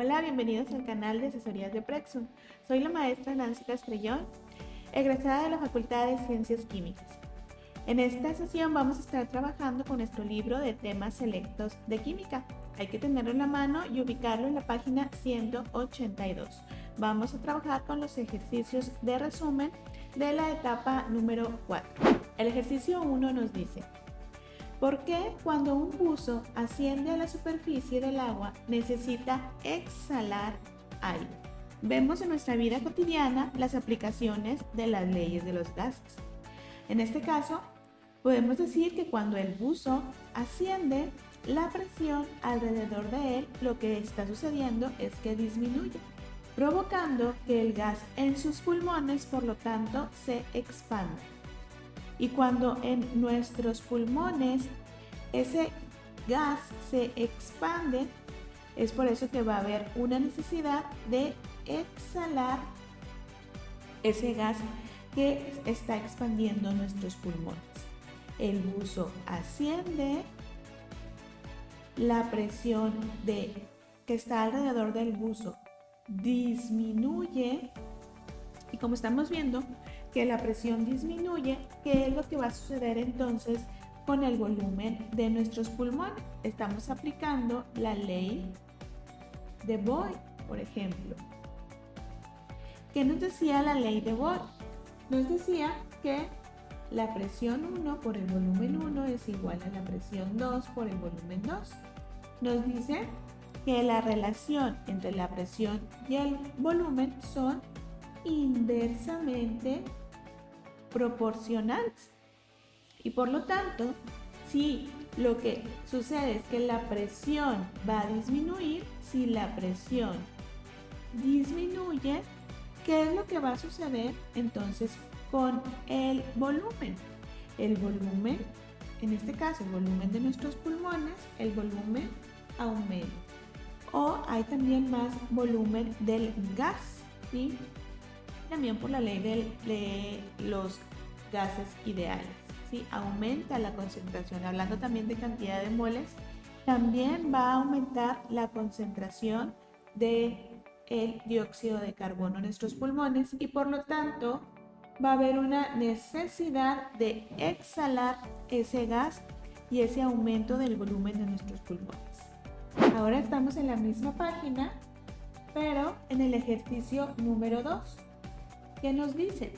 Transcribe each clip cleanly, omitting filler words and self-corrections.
Hola, bienvenidos al canal de asesorías de Prexum. Soy la maestra Nancy Castrellón, egresada de la Facultad de Ciencias Químicas. En esta sesión vamos a estar trabajando con nuestro libro de temas selectos de química. Hay que tenerlo en la mano y ubicarlo en la página 182. Vamos a trabajar con los ejercicios de resumen de la etapa número 4. El ejercicio 1 nos dice: ¿por qué cuando un buzo asciende a la superficie del agua necesita exhalar aire? Vemos en nuestra vida cotidiana las aplicaciones de las leyes de los gases. En este caso, podemos decir que cuando el buzo asciende, la presión alrededor de él, lo que está sucediendo es que disminuye, provocando que el gas en sus pulmones, por lo tanto, se expanda. Y cuando en nuestros pulmones ese gas se expande, es por eso que va a haber una necesidad de exhalar ese gas que está expandiendo nuestros pulmones. El buzo asciende, la presión que está alrededor del buzo disminuye, y como estamos viendo que la presión disminuye, ¿qué es lo que va a suceder entonces con el volumen de nuestros pulmones? Estamos aplicando la ley de Boyle, por ejemplo. ¿Qué nos decía la ley de Boyle? Nos decía que la presión 1 por el volumen 1 es igual a la presión 2 por el volumen 2. Nos dice que la relación entre la presión y el volumen son inversamente proporcionales. Y por lo tanto, si lo que sucede es que la presión va a disminuir, si la presión disminuye, ¿qué es lo que va a suceder entonces con el volumen? El volumen, en este caso el volumen de nuestros pulmones, el volumen aumenta. O hay también más volumen del gas, ¿sí? También por la ley de los gases ideales, ¿sí? Aumenta la concentración. Hablando también de cantidad de moles, también va a aumentar la concentración del dióxido de carbono en nuestros pulmones, y por lo tanto va a haber una necesidad de exhalar ese gas y ese aumento del volumen de nuestros pulmones. Ahora estamos en la misma página, pero en el ejercicio número 2. ¿Qué nos dice?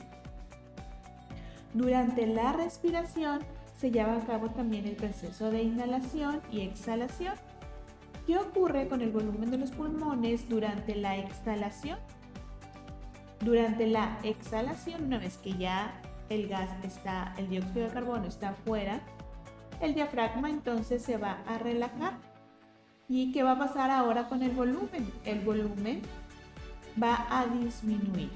Durante la respiración se lleva a cabo también el proceso de inhalación y exhalación. ¿Qué ocurre con el volumen de los pulmones durante la exhalación? Durante la exhalación, una vez que ya el dióxido de carbono está afuera, el diafragma entonces se va a relajar. ¿Y qué va a pasar ahora con el volumen? El volumen va a disminuir,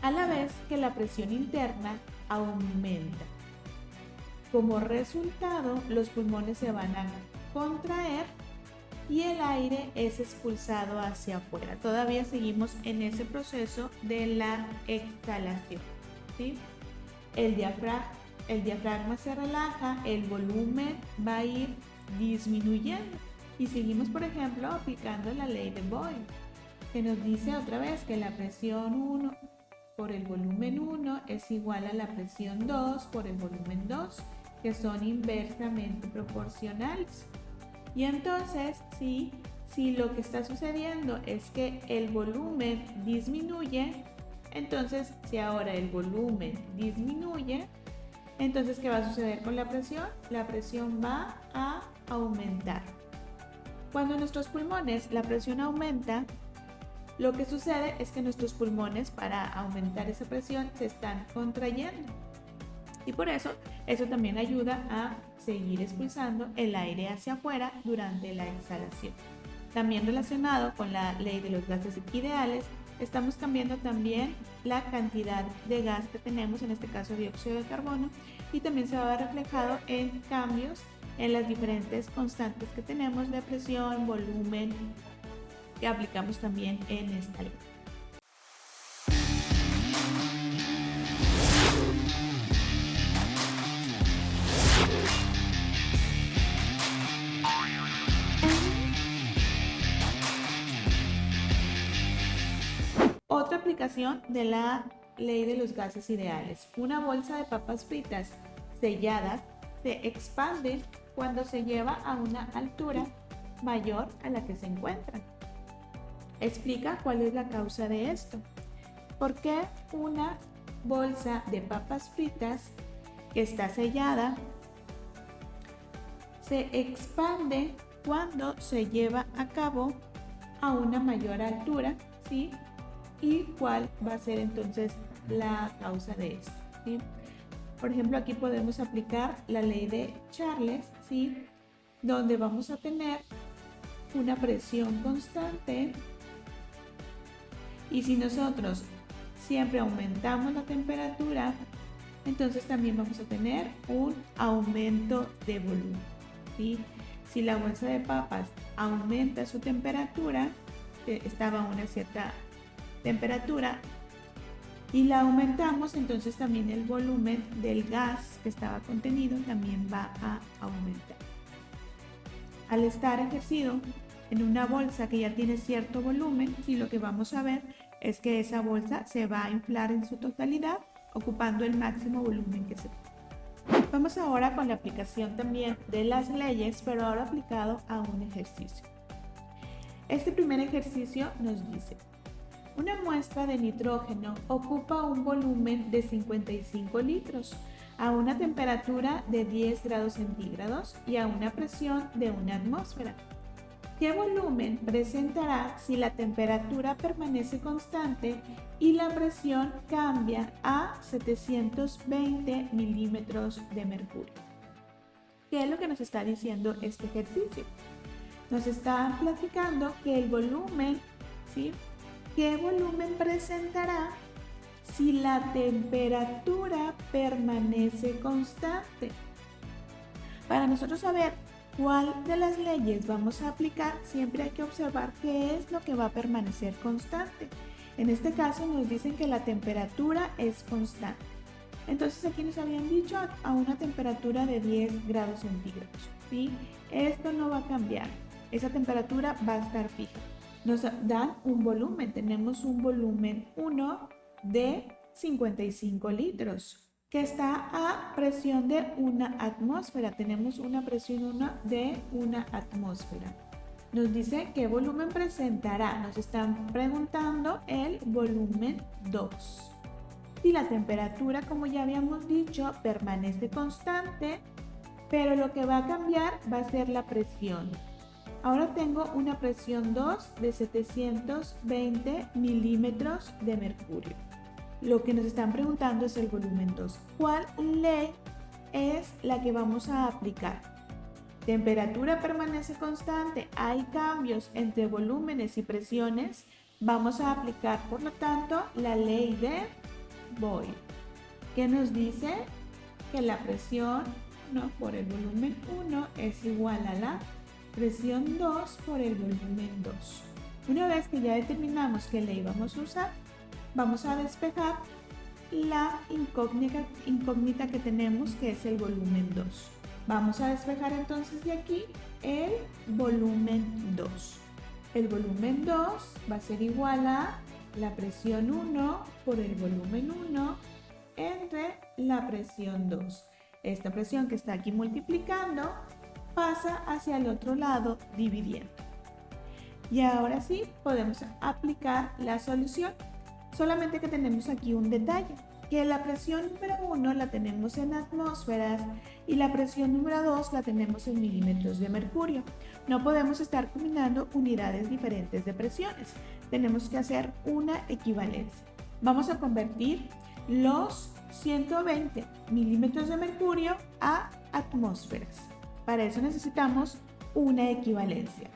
a la vez que la presión interna aumenta. Como resultado, los pulmones se van a contraer y el aire es expulsado hacia afuera. Todavía seguimos en ese proceso de la exhalación, ¿sí? El diafragma se relaja, el volumen va a ir disminuyendo, y seguimos, por ejemplo, aplicando la ley de Boyle, que nos dice otra vez que la presión 1 por el volumen 1 es igual a la presión 2 por el volumen 2, que son inversamente proporcionales. Y entonces, si lo que está sucediendo es que el volumen disminuye, entonces si ahora el volumen disminuye, entonces ¿qué va a suceder con la presión? La presión va a aumentar. Cuando en nuestros pulmones la presión aumenta, lo que sucede es que nuestros pulmones, para aumentar esa presión, se están contrayendo. Y por eso también ayuda a seguir expulsando el aire hacia afuera durante la exhalación. También relacionado con la ley de los gases ideales, estamos cambiando también la cantidad de gas que tenemos, en este caso dióxido de carbono, y también se va a ver reflejado en cambios en las diferentes constantes que tenemos de presión, volumen, que aplicamos también en esta ley. aplicación de la ley de los gases ideales. Una bolsa de papas fritas selladas se expande cuando se lleva a una altura mayor a la que se encuentra. Explica cuál es la causa de esto. ¿Por qué una bolsa de papas fritas que está sellada se expande cuando se lleva a cabo a una mayor altura, ¿sí? ¿Y cuál va a ser entonces la causa de esto, ¿sí? Por ejemplo, aquí podemos aplicar la ley de Charles, ¿sí? Donde vamos a tener una presión constante, y si nosotros siempre aumentamos la temperatura, entonces también vamos a tener un aumento de volumen, ¿sí? Si la bolsa de papas aumenta su temperatura, estaba a una cierta temperatura, y la aumentamos, entonces también el volumen del gas que estaba contenido también va a aumentar. Al estar ejercido en una bolsa que ya tiene cierto volumen, sí, lo que vamos a ver es que esa bolsa se va a inflar en su totalidad, ocupando el máximo volumen que se puede. Vamos ahora con la aplicación también de las leyes, pero ahora aplicado a un ejercicio. Este primer ejercicio nos dice: una muestra de nitrógeno ocupa un volumen de 55 litros a una temperatura de 10 grados centígrados y a una presión de una atmósfera. ¿Qué volumen presentará si la temperatura permanece constante y la presión cambia a 720 milímetros de mercurio? ¿Qué es lo que nos está diciendo este ejercicio? Nos está platicando que el volumen, ¿sí? ¿Qué volumen presentará si la temperatura permanece constante? Para nosotros saber cuál de las leyes vamos a aplicar, siempre hay que observar qué es lo que va a permanecer constante. En este caso nos dicen que la temperatura es constante. Entonces aquí nos habían dicho a una temperatura de 10 grados centígrados, ¿sí? Esto no va a cambiar, esa temperatura va a estar fija. Nos dan un volumen, tenemos un volumen 1 de 55 litros. Que está a presión de una atmósfera. Tenemos una presión 1 de una atmósfera. Nos dice qué volumen presentará. Nos están preguntando el volumen 2. Si la temperatura, como ya habíamos dicho, permanece constante, pero lo que va a cambiar va a ser la presión. Ahora tengo una presión 2 de 720 milímetros de mercurio. Lo que nos están preguntando es el volumen 2. ¿Cuál ley es la que vamos a aplicar? Temperatura permanece constante, hay cambios entre volúmenes y presiones. Vamos a aplicar, por lo tanto, la ley de Boyle, que nos dice que la presión 1 por el volumen 1 es igual a la presión 2 por el volumen 2. Una vez que ya determinamos qué ley vamos a usar, vamos a despejar la incógnita que tenemos, que es el volumen 2. Vamos a despejar entonces de aquí el volumen 2. El volumen 2 va a ser igual a la presión 1 por el volumen 1 entre la presión 2. Esta presión que está aquí multiplicando pasa hacia el otro lado dividiendo. Y ahora sí podemos aplicar la solución. Solamente que tenemos aquí un detalle, que la presión número 1 la tenemos en atmósferas y la presión número 2 la tenemos en milímetros de mercurio. No podemos estar combinando unidades diferentes de presiones. Tenemos que hacer una equivalencia. Vamos a convertir los 120 milímetros de mercurio a atmósferas. Para eso necesitamos una equivalencia.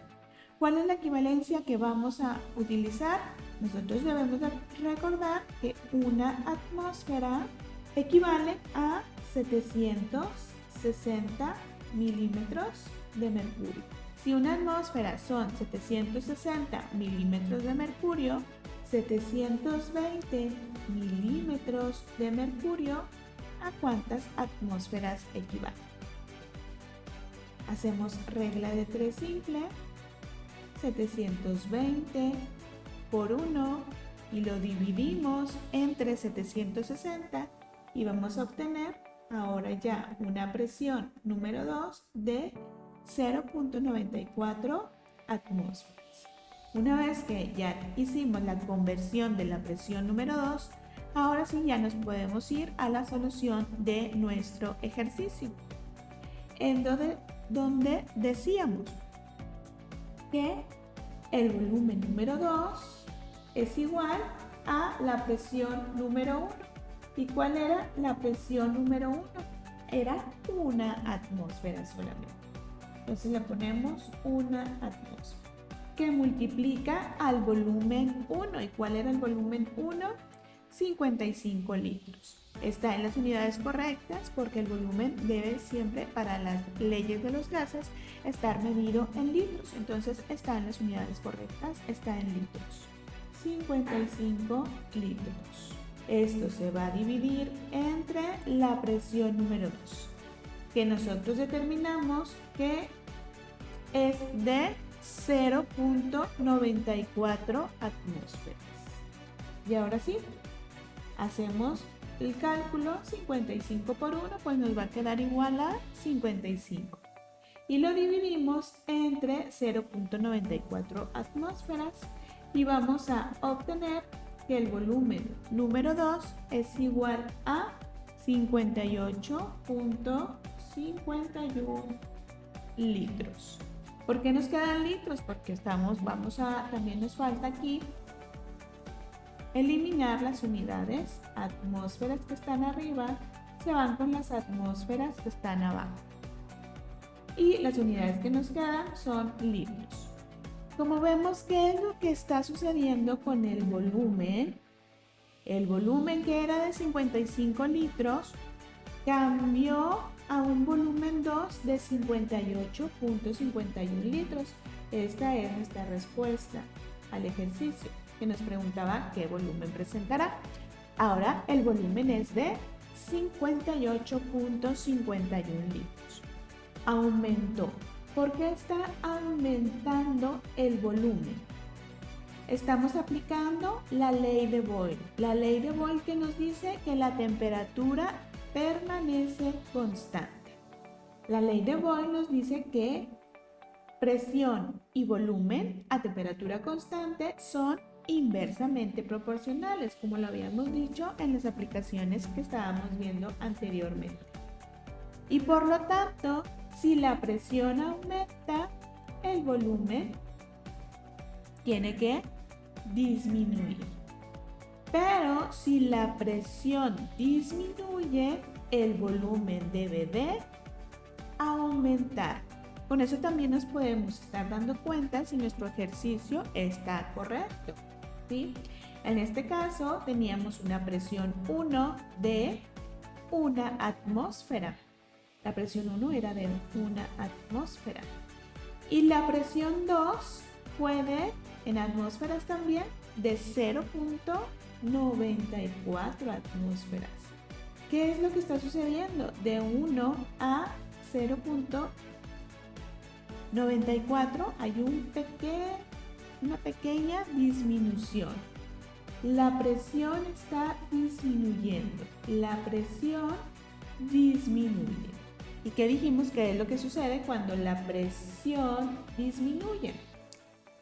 ¿Cuál es la equivalencia que vamos a utilizar? Nosotros debemos de recordar que una atmósfera equivale a 760 milímetros de mercurio. Si una atmósfera son 760 milímetros de mercurio, 720 milímetros de mercurio, ¿a cuántas atmósferas equivale? Hacemos regla de 3 simple. 720 por 1 y lo dividimos entre 760 y vamos a obtener ahora ya una presión número 2 de 0.94 atmósferas. Una vez que ya hicimos la conversión de la presión número 2, ahora sí ya nos podemos ir a la solución de nuestro ejercicio, en donde decíamos que el volumen número 2 es igual a la presión número 1. ¿Y cuál era la presión número 1? Era una atmósfera solamente. Entonces le ponemos una atmósfera que multiplica al volumen 1. ¿Y cuál era el volumen 1? 55 litros. Está en las unidades correctas porque el volumen debe siempre, para las leyes de los gases, estar medido en litros. Entonces está en las unidades correctas, está en litros. 55 litros. Esto se va a dividir entre la presión número 2, que nosotros determinamos que es de 0.94 atmósferas. Y ahora sí, hacemos el cálculo. 55 por 1, pues nos va a quedar igual a 55. Y lo dividimos entre 0.94 atmósferas y vamos a obtener que el volumen número 2 es igual a 58.51 litros. ¿Por qué nos quedan litros? Porque también nos falta aquí eliminar las unidades. Atmósferas que están arriba se van con las atmósferas que están abajo. Y las unidades que nos quedan son litros. Como vemos, ¿qué es lo que está sucediendo con el volumen? El volumen, que era de 55 litros, cambió a un volumen 2 de 58.51 litros. Esta es nuestra respuesta al ejercicio, que nos preguntaba qué volumen presentará. Ahora el volumen es de 58.51 litros. Aumentó. ¿Por qué está aumentando el volumen? Estamos aplicando la ley de Boyle. La ley de Boyle que nos dice que la temperatura permanece constante. La ley de Boyle nos dice que presión y volumen a temperatura constante son inversamente proporcionales, como lo habíamos dicho en las aplicaciones que estábamos viendo anteriormente. Y por lo tanto, si la presión aumenta, el volumen tiene que disminuir. Pero si la presión disminuye, el volumen debe de aumentar. Con eso también nos podemos estar dando cuenta si nuestro ejercicio está correcto, ¿sí? En este caso teníamos una presión 1 de una atmósfera. La presión 1 era de una atmósfera. Y la presión 2 fue en atmósferas también, de 0.94 atmósferas. ¿Qué es lo que está sucediendo? De 1 a 0.94 hay una pequeña disminución. La presión está disminuyendo. La presión disminuye. ¿Y qué dijimos que es lo que sucede cuando la presión disminuye?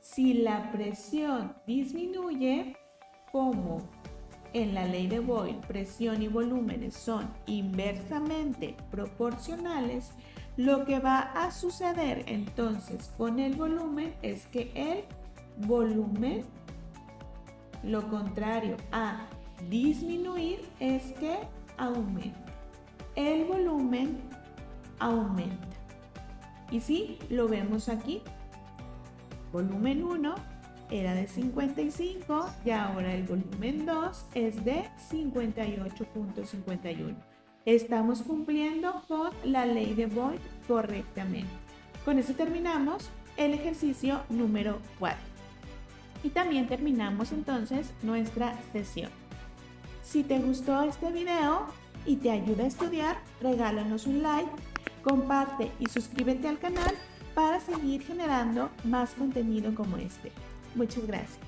Si la presión disminuye, como en la ley de Boyle, presión y volúmenes son inversamente proporcionales, lo que va a suceder entonces con el volumen es que el volumen, lo contrario a disminuir, es que aumenta. El volumen aumenta. Y sí, lo vemos aquí. Volumen 1 era de 55 y ahora el volumen 2 es de 58.51. Estamos cumpliendo con la ley de Boyle correctamente. Con eso terminamos el ejercicio número 4. Y también terminamos entonces nuestra sesión. Si te gustó este video y te ayuda a estudiar, regálanos un like, comparte y suscríbete al canal para seguir generando más contenido como este. Muchas gracias.